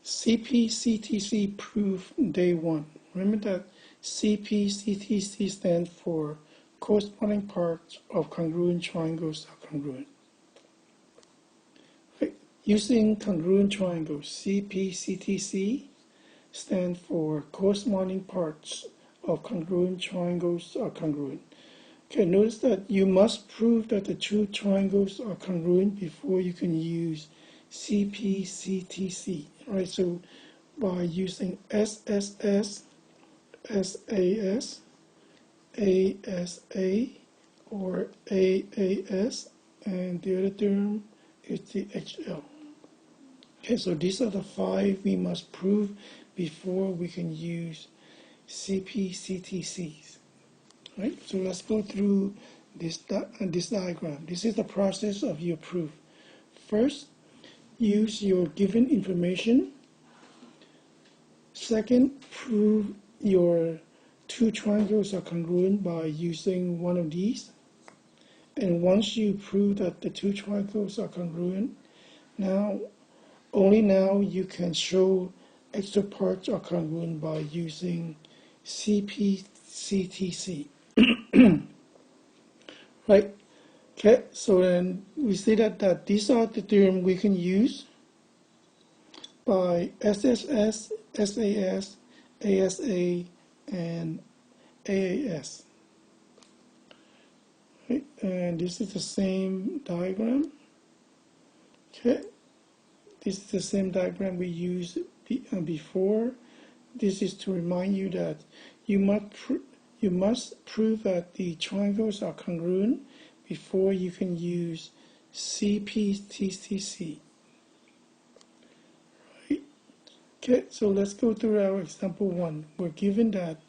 CPCTC proof day 1. Remember that CPCTC stands for corresponding parts of congruent triangles are congruent. Right. Using congruent triangles, CPCTC stands for corresponding parts of congruent triangles are congruent. Okay, notice that you must prove that the two triangles are congruent before you can use CPCTC. Right, so by using SSS, SAS, ASA, or AAS, and the other term is the HL. Okay, so these are the 5 we must prove before we can use CPCTCs. Right, so let's go through this diagram. This is the process of your proof. First, use your given information. Second, prove your two triangles are congruent by using one of these. And once you prove that the two triangles are congruent, only now you can show extra parts are congruent by using CPCTC. Right? Okay, so then we see that these are the terms we can use by SSS, SAS, ASA, and AAS. Right? And this is the same diagram. Okay, this is the same diagram we used before. This is to remind you that you must prove that the triangles are congruent before you can use CPCTC. Right? Okay, so let's go through our example 1. We're given that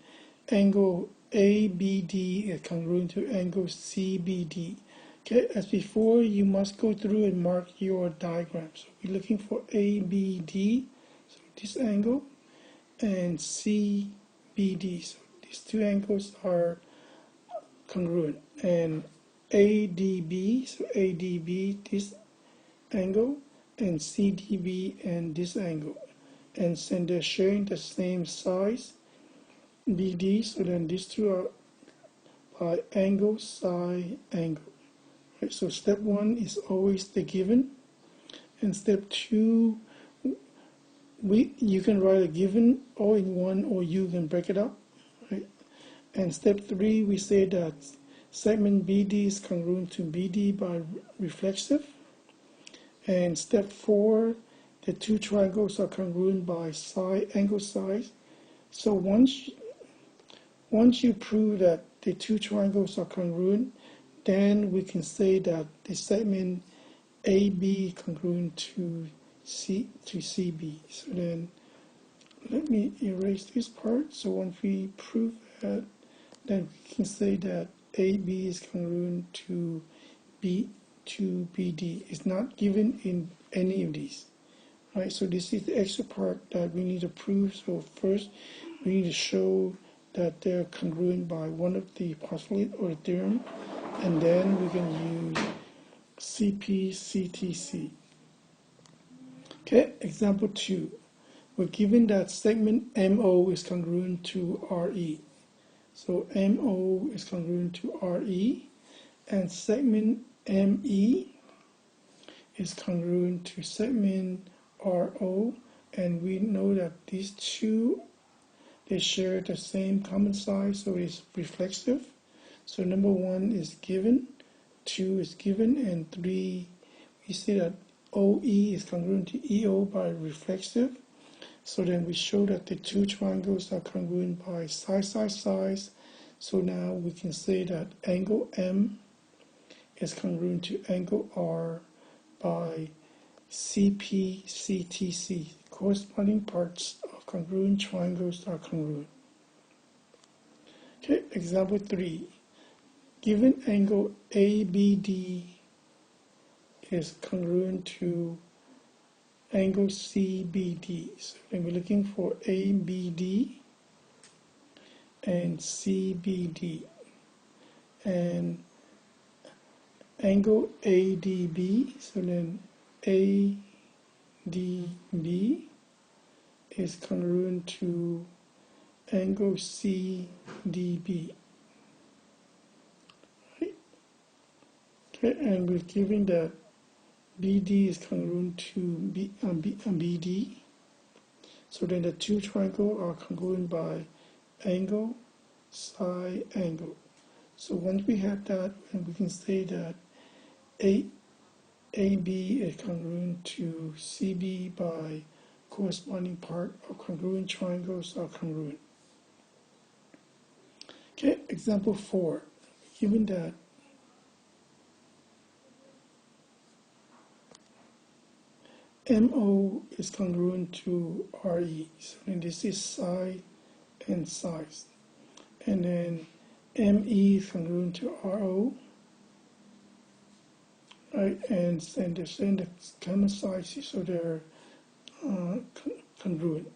angle ABD is congruent to angle CBD. Okay, as before, you must go through and mark your diagram. So we're looking for ABD, so this angle, and CBD. So these two angles are congruent. And ADB, so ADB, this angle, and CDB, and this angle. And so they're sharing the same size, BD, so then these two are by angle, side, angle. Right, so step 1 is always the given. And step 2, you can write a given all in one, or you can break it up. Right? And step 3, we say that segment BD is congruent to BD by reflexive. And step 4, the two triangles are congruent by side, angle size. So once you prove that the two triangles are congruent, then we can say that the segment AB is congruent to CB. So then let me erase this part. So once we prove that, then we can say that AB is congruent to BD. It's not given in any of these. Right? So this is the extra part that we need to prove. So first, we need to show that they're congruent by one of the postulate or the theorem, and then we can use CPCTC. Okay, example 2. We're given that segment MO is congruent to RE. So MO is congruent to RE, and segment ME is congruent to segment RO, and we know that these two, they share the same common size, so it's reflexive. So number 1 is given, 2 is given, and 3, we see that OE is congruent to EO by reflexive. So then we show that the two triangles are congruent by size. So now we can say that angle M is congruent to angle R by CPCTC. Corresponding parts of congruent triangles are congruent. Okay, example 3. Given angle ABD is congruent to angle CBD. So then we're looking for ABD and CBD. And angle ADB, so then ADB is congruent to angle CDB. Right? Okay, and we're given that BD is congruent to BD. So then the two triangles are congruent by angle, side, angle. So once we have that, and we can say that AB is congruent to CB by corresponding part of congruent triangles are congruent. Okay, example 4. Given that MO is congruent to RE, so then this is side and size. And then ME is congruent to RO, right? And then they're saying the common sizes, so they're congruent.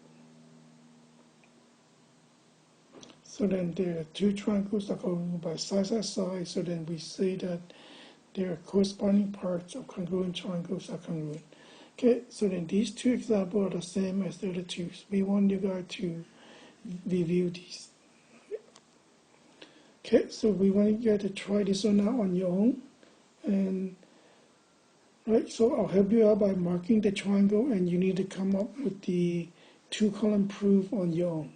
So then the two triangles are congruent by side, so then we say that their corresponding parts of congruent triangles are congruent. Okay, so then these two examples are the same as the other two. So we want you guys to review these. Okay, so we want you guys to try this one out on your own. And right, so I'll help you out by marking the triangle, and you need to come up with the two-column proof on your own.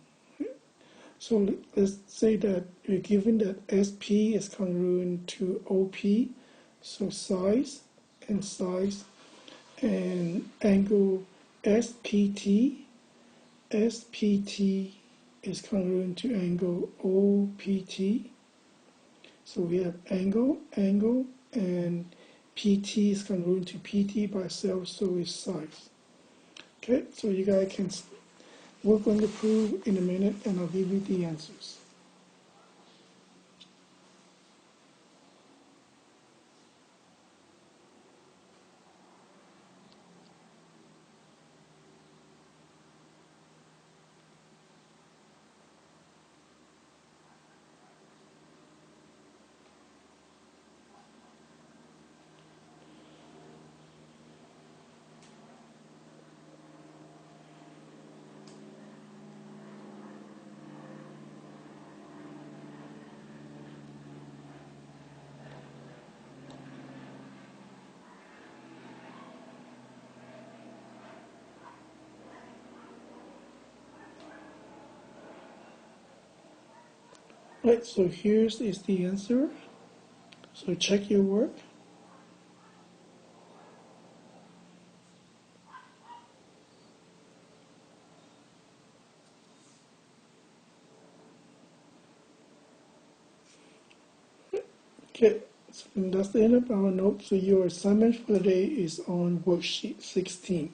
So let's say that we're given that SP is congruent to OP, so size, and angle SPT is congruent to angle OPT. So we have angle, and PT is congruent to PT by itself, so is size. Okay, so you guys can work on the proof in a minute, and I'll give you the answers. Right, so here's is the answer. So check your work. Okay, so that's the end of our note. So your assignment for the day is on worksheet 16.